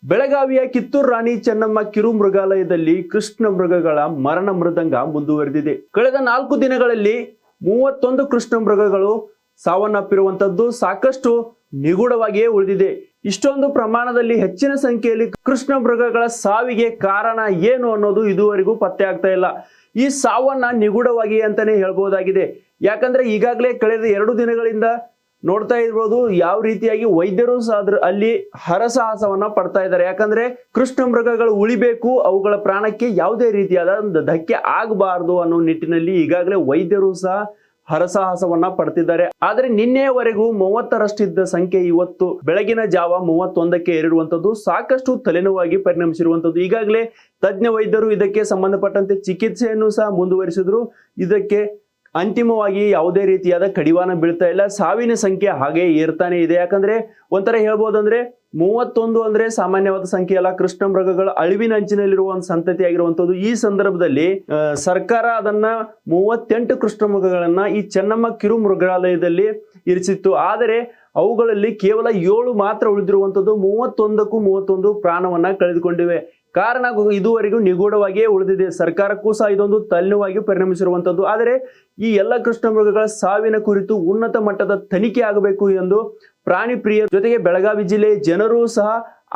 ಬೆಳಗಾವಿಯ ಕಿತ್ತೂರು ರಾಣಿ ಚೆನ್ನಮ್ಮ ಕಿರು ಮೃಗಾಲಯದಲ್ಲಿ ಕೃಷ್ಣ ಮೃಗಗಳ ಮರಣ ಮೃದಂಗ ಮುಂದುವರೆದಿದೆ. ಕಳೆದ 4 ದಿನಗಳಲ್ಲಿ 31 ಕೃಷ್ಣ ಮೃಗಗಳು ಸಾವನ್ನಪ್ಪಿರುವಂತದ್ದು ಸಾಕಷ್ಟು ನಿಗೂಢವಾಗಿಯೇ ಉಳಿದಿದೆ. ಇಷ್ಟೊಂದು ಪ್ರಮಾಣದಲ್ಲಿ ಹೆಚ್ಚಿನ ಸಂಖ್ಯೆಯಲ್ಲಿ ಕೃಷ್ಣ ಮೃಗಗಳ ಸಾವಿಗೆ ಕಾರಣ ಏನು ಅನ್ನೋದು ಇದುವರೆಗೂ ಪತ್ತೆ ಆಗ್ತಾ ಇಲ್ಲ. ಈ ಸಾವನ್ನ ನಿಗೂಢವಾಗಿ ಅಂತಾನೆ ಹೇಳ್ಬಹುದಾಗಿದೆ. ಯಾಕಂದ್ರೆ ಈಗಾಗಲೇ ಕಳೆದ 2 ದಿನಗಳಿಂದ ನೋಡ್ತಾ ಇರ್ಬೋದು ಯಾವ ರೀತಿಯಾಗಿ ವೈದ್ಯರು ಸಹ ಅಲ್ಲಿ ಹರಸಾಹಸವನ್ನ ಪಡ್ತಾ ಇದ್ದಾರೆ. ಯಾಕಂದ್ರೆ ಕೃಷ್ಣ ಮೃಗಗಳು ಉಳಿಬೇಕು, ಅವುಗಳ ಪ್ರಾಣಕ್ಕೆ ಯಾವುದೇ ರೀತಿಯಾದ ಧಕ್ಕೆ ಆಗಬಾರದು ಅನ್ನೋ ನಿಟ್ಟಿನಲ್ಲಿ ಈಗಾಗಲೇ ವೈದ್ಯರು ಸಹ ಹರಸಾಹಸವನ್ನ ಪಡ್ತಿದ್ದಾರೆ. ಆದ್ರೆ ನಿನ್ನೆಯವರೆಗೂ 30ರಷ್ಟಿದ್ದ ಸಂಖ್ಯೆ ಇವತ್ತು ಬೆಳಗಿನ ಜಾವ 31ಕ್ಕೆ ಏರಿರುವಂತದ್ದು ಸಾಕಷ್ಟು ತಲೆನೋವಾಗಿ ಪರಿಣಮಿಸಿರುವಂತದ್ದು. ಈಗಾಗಲೇ ತಜ್ಞ ವೈದ್ಯರು ಇದಕ್ಕೆ ಸಂಬಂಧಪಟ್ಟಂತೆ ಚಿಕಿತ್ಸೆಯನ್ನು ಸಹ ಮುಂದುವರಿಸಿದ್ರು. ಇದಕ್ಕೆ ಅಂತಿಮವಾಗಿ ಯಾವುದೇ ರೀತಿಯಾದ ಕಡಿವಾಣ ಬೀಳ್ತಾ ಇಲ್ಲ. ಸಾವಿನ ಸಂಖ್ಯೆ ಹಾಗೆ ಏರ್ತಾನೆ ಇದೆ. ಯಾಕಂದ್ರೆ ಒಂಥರ ಹೇಳ್ಬೋದಂದ್ರೆ 31 ಅಂದ್ರೆ ಸಾಮಾನ್ಯವಾದ ಸಂಖ್ಯೆ ಅಲ್ಲ. ಕೃಷ್ಣ ಮೃಗಗಳ ಅಳಿವಿನ ಅಂಚಿನಲ್ಲಿರುವ ಒಂದು ಸಂತತಿ ಆಗಿರುವಂತದ್ದು. ಈ ಸಂದರ್ಭದಲ್ಲಿ ಸರ್ಕಾರ ಅದನ್ನ 38 ಕೃಷ್ಣ ಮೃಗಗಳನ್ನ ಈ ಚೆನ್ನಮ್ಮ ಕಿರು ಮೃಗಾಲಯದಲ್ಲಿ ಇರಿಸಿತ್ತು. ಆದರೆ ಅವುಗಳಲ್ಲಿ ಕೇವಲ 7 ಮಾತ್ರ ಉಳಿದಿರುವಂತದ್ದು. 31ಕ್ಕೂ 31 ಪ್ರಾಣವನ್ನ ಕಳೆದುಕೊಂಡಿವೆ. ಕಾರಣ ಇದುವರೆಗೂ ನಿಗೂಢವಾಗಿಯೇ ಉಳಿದಿದೆ. ಸರ್ಕಾರಕ್ಕೂ ಸಹ ಇದೊಂದು ತಲೆನೋವಾಗಿ ಪರಿಣಮಿಸಿರುವಂತದ್ದು. ಆದರೆ ಈ ಎಲ್ಲ ಕೃಷ್ಣ ಮೃಗಗಳ ಸಾವಿನ ಕುರಿತು ಉನ್ನತ ಮಟ್ಟದ ತನಿಖೆ ಆಗಬೇಕು ಎಂದು ಪ್ರಾಣಿ ಪ್ರಿಯರ ಜೊತೆಗೆ ಬೆಳಗಾವಿ ಜಿಲ್ಲೆಯ ಜನರು ಸಹ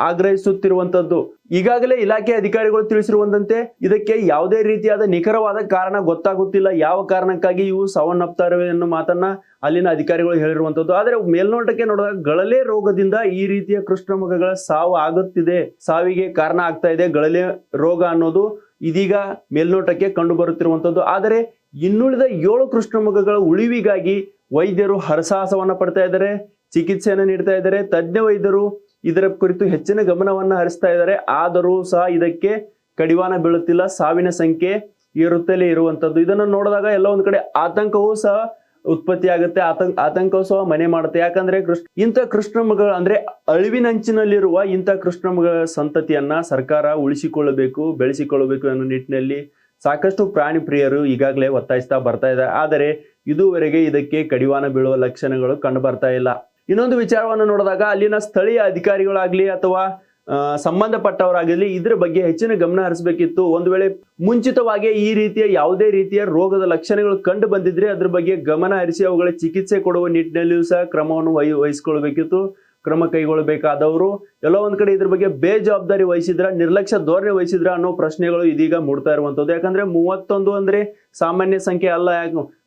ಆಗ್ರಹಿಸುತ್ತಿರುವಂತದ್ದು. ಈಗಾಗಲೇ ಇಲಾಖೆ ಅಧಿಕಾರಿಗಳು ತಿಳಿಸಿರುವಂತೆ ಇದಕ್ಕೆ ಯಾವುದೇ ರೀತಿಯಾದ ನಿಖರವಾದ ಕಾರಣ ಗೊತ್ತಾಗುತ್ತಿಲ್ಲ. ಯಾವ ಕಾರಣಕ್ಕಾಗಿ ಇವು ಸಾವನ್ನಪ್ತಾರೆ ಅನ್ನೋ ಮಾತನ್ನ ಅಲ್ಲಿನ ಅಧಿಕಾರಿಗಳು ಹೇಳಿರುವಂತದ್ದು. ಆದರೆ ಮೇಲ್ನೋಟಕ್ಕೆ ನೋಡಿದಾಗ ಗಳಲೆ ರೋಗದಿಂದ ಈ ರೀತಿಯ ಕೃಷ್ಣ ಮೃಗಗಳ ಸಾವು ಆಗುತ್ತಿದೆ, ಸಾವಿಗೆ ಕಾರಣ ಆಗ್ತಾ ಇದೆ. ಗಳಲೆ ರೋಗ ಅನ್ನೋದು ಇದೀಗ ಮೇಲ್ನೋಟಕ್ಕೆ ಕಂಡು ಬರುತ್ತಿರುವಂತದ್ದು. ಆದರೆ ಇನ್ನುಳಿದ 7 ಕೃಷ್ಣ ಮೃಗಗಳ ಉಳಿವಿಗಾಗಿ ವೈದ್ಯರು ಹರಸಾಹಸವನ್ನ ಪಡ್ತಾ ಇದ್ದಾರೆ, ಚಿಕಿತ್ಸೆಯನ್ನು ನೀಡ್ತಾ ಇದ್ದಾರೆ. ತಜ್ಞ ವೈದ್ಯರು ಇದರ ಕುರಿತು ಹೆಚ್ಚಿನ ಗಮನವನ್ನ ಹರಿಸ್ತಾ ಇದ್ದಾರೆ. ಆದರೂ ಸಹ ಇದಕ್ಕೆ ಕಡಿವಾಣ ಬೀಳುತ್ತಿಲ್ಲ. ಸಾವಿನ ಸಂಖ್ಯೆ ಏರುತ್ತಲೇ ಇರುವಂತದ್ದು. ಇದನ್ನು ನೋಡಿದಾಗ ಎಲ್ಲ ಒಂದ್ ಕಡೆ ಆತಂಕವೂ ಸಹ ಉತ್ಪತ್ತಿ ಆಗುತ್ತೆ, ಆತಂಕವೂ ಸಹ ಮನೆ ಮಾಡುತ್ತೆ. ಯಾಕಂದ್ರೆ ಇಂಥ ಕೃಷ್ಣ ಮೃಗಗಳು ಅಂದ್ರೆ ಅಳಿವಿನಂಚಿನಲ್ಲಿರುವ ಇಂಥ ಕೃಷ್ಣ ಮೃಗಗಳ ಸಂತತಿಯನ್ನ ಸರ್ಕಾರ ಉಳಿಸಿಕೊಳ್ಳಬೇಕು, ಬೆಳೆಸಿಕೊಳ್ಳಬೇಕು ಅನ್ನೋ ನಿಟ್ಟಿನಲ್ಲಿ ಸಾಕಷ್ಟು ಪ್ರಾಣಿ ಪ್ರಿಯರು ಈಗಾಗಲೇ ಒತ್ತಾಯಿಸ್ತಾ ಬರ್ತಾ ಇದ್ದಾರೆ. ಆದರೆ ಇದುವರೆಗೆ ಇದಕ್ಕೆ ಕಡಿವಾಣ ಬೀಳುವ ಲಕ್ಷಣಗಳು ಕಂಡು ಬರ್ತಾ ಇಲ್ಲ. ಇನ್ನೊಂದು ವಿಚಾರವನ್ನು ನೋಡಿದಾಗ ಅಲ್ಲಿನ ಸ್ಥಳೀಯ ಅಧಿಕಾರಿಗಳಾಗ್ಲಿ ಅಥವಾ ಸಂಬಂಧಪಟ್ಟವರಾಗಲಿ ಇದ್ರ ಬಗ್ಗೆ ಹೆಚ್ಚಿನ ಗಮನ ಹರಿಸಬೇಕಿತ್ತು. ಒಂದು ವೇಳೆ ಮುಂಚಿತವಾಗಿ ಈ ರೀತಿಯ ಯಾವುದೇ ರೀತಿಯ ರೋಗದ ಲಕ್ಷಣಗಳು ಕಂಡು ಬಂದಿದ್ರೆ ಅದ್ರ ಬಗ್ಗೆ ಗಮನ ಹರಿಸಿ ಅವುಗಳ ಚಿಕಿತ್ಸೆ ಕೊಡುವ ನಿಟ್ಟಿನಲ್ಲಿಯೂ ಸಹ ಕ್ರಮವನ್ನು ವಹಿಸಿಕೊಳ್ಬೇಕಿತ್ತು. ಕ್ರಮ ಕೈಗೊಳ್ಳಬೇಕಾದವರು ಎಲ್ಲೋ ಒಂದ್ ಕಡೆ ಇದ್ರ ಬಗ್ಗೆ ಬೇಜವಾಬ್ದಾರಿ ವಹಿಸಿದ್ರ, ನಿರ್ಲಕ್ಷ್ಯ ಧೋರಣೆ ವಹಿಸಿದ್ರ ಅನ್ನೋ ಪ್ರಶ್ನೆಗಳು ಇದೀಗ ಮೂಡ್ತಾ ಇರುವಂತದ್ದು. ಯಾಕಂದ್ರೆ 31 ಅಂದ್ರೆ ಸಾಮಾನ್ಯ ಸಂಖ್ಯೆ ಅಲ್ಲ.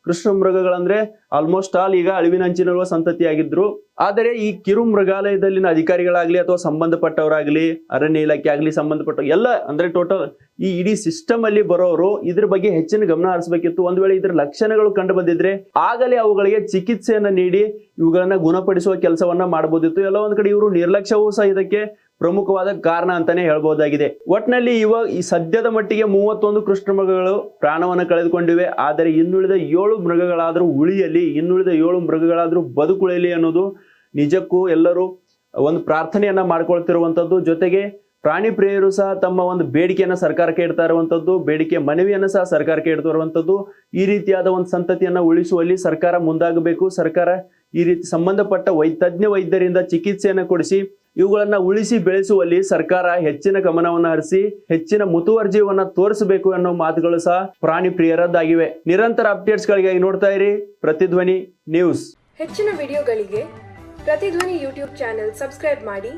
ಕೃಷ್ಣ ಮೃಗಗಳಂದ್ರೆ ಆಲ್ಮೋಸ್ಟ್ ಆಲ್ ಈಗ ಅಳಿವಿನಂಚಿನಲ್ಲಿರುವ ಸಂತತಿಯಾಗಿದ್ರು. ಆದರೆ ಈ ಕಿರು ಮೃಗಾಲಯದಲ್ಲಿನ ಅಧಿಕಾರಿಗಳಾಗ್ಲಿ ಅಥವಾ ಸಂಬಂಧಪಟ್ಟವರಾಗ್ಲಿ, ಅರಣ್ಯ ಇಲಾಖೆ ಆಗ್ಲಿ, ಸಂಬಂಧಪಟ್ಟ ಎಲ್ಲ ಅಂದ್ರೆ ಟೋಟಲ್ ಈ ಇಡೀ ಸಿಸ್ಟಮ್ ಅಲ್ಲಿ ಬರೋರು ಇದ್ರ ಬಗ್ಗೆ ಹೆಚ್ಚಿನ ಗಮನ ಹರಿಸಬೇಕಿತ್ತು. ಒಂದ್ ವೇಳೆ ಇದ್ರ ಲಕ್ಷಣಗಳು ಕಂಡು ಬಂದಿದ್ರೆ ಆಗಲೇ ಅವುಗಳಿಗೆ ಚಿಕಿತ್ಸೆಯನ್ನ ನೀಡಿ ಇವುಗಳನ್ನ ಗುಣಪಡಿಸುವ ಕೆಲಸವನ್ನ ಮಾಡಬಹುದಿತ್ತು. ಎಲ್ಲ ಒಂದ್ ಕಡೆ ಇವರು ನಿರ್ಲಕ್ಷ್ಯವೂ ಸಹ ಇದಕ್ಕೆ ಪ್ರಮುಖವಾದ ಕಾರಣ ಅಂತಾನೆ ಹೇಳ್ಬಹುದಾಗಿದೆ. ಒಟ್ನಲ್ಲಿ ಈ ಸದ್ಯದ ಮಟ್ಟಿಗೆ 31 ಕೃಷ್ಣ ಮೃಗಗಳು ಪ್ರಾಣವನ್ನ ಕಳೆದುಕೊಂಡಿವೆ. ಆದರೆ ಇನ್ನುಳಿದ 7 ಮೃಗಗಳಾದ್ರೂ ಉಳಿಯಲಿ, ಇನ್ನುಳಿದ 7 ಮೃಗಗಳಾದ್ರೂ ಬದುಕುಳಿಯಲಿ ಅನ್ನೋದು ನಿಜಕ್ಕೂ ಎಲ್ಲರೂ ಒಂದು ಪ್ರಾರ್ಥನೆಯನ್ನ ಮಾಡ್ಕೊಳ್ತಿರುವಂತದ್ದು. ಜೊತೆಗೆ ಪ್ರಾಣಿ ಪ್ರಿಯರು ಸಹ ತಮ್ಮ ಒಂದು ಬೇಡಿಕೆಯನ್ನ ಸರ್ಕಾರಕ್ಕೆ ಇಡ್ತಾ ಇರುವಂತದ್ದು, ಬೇಡಿಕೆ ಮನವಿಯನ್ನ ಸಹ ಸರ್ಕಾರಕ್ಕೆ ಇಡ್ತಾ ಇರುವಂತದ್ದು. ಈ ರೀತಿಯಾದ ಒಂದು ಸಂತತಿಯನ್ನ ಉಳಿಸುವಲ್ಲಿ ಸರ್ಕಾರ ಮುಂದಾಗಬೇಕು. ಸರ್ಕಾರ ಈ ರೀತಿ ಸಂಬಂಧಪಟ್ಟ ತಜ್ಞ ವೈದ್ಯರಿಂದ ಚಿಕಿತ್ಸೆಯನ್ನು ಕೊಡಿಸಿ ಇವುಗಳನ್ನ ಉಳಿಸಿ ಬೆಳೆಸುವಲ್ಲಿ ಸರ್ಕಾರ ಹೆಚ್ಚಿನ ಗಮನವನ್ನು ಹರಿಸಿ ಹೆಚ್ಚಿನ ಮುತುವರ್ಜಿಯನ್ನ ತೋರಿಸಬೇಕು ಅನ್ನೋ ಮಾತುಗಳು ಸಹ ಪ್ರಾಣಿ ಪ್ರಿಯರದ್ದಾಗಿವೆ. ನಿರಂತರ ಅಪ್ಡೇಟ್ಸ್ ಗಳಿಗಾಗಿ ನೋಡ್ತಾ ಇರಿ ಪ್ರತಿಧ್ವನಿ ನ್ಯೂಸ್. ಹೆಚ್ಚಿನ ವಿಡಿಯೋಗಳಿಗೆ ಪ್ರತಿಧ್ವನಿ ಯೂಟ್ಯೂಬ್ ಚಾನೆಲ್ ಸಬ್ಸ್ಕ್ರೈಬ್ ಮಾಡಿ,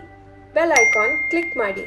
ಬೆಲ್ ಐಕಾನ್ ಕ್ಲಿಕ್ ಮಾಡಿ.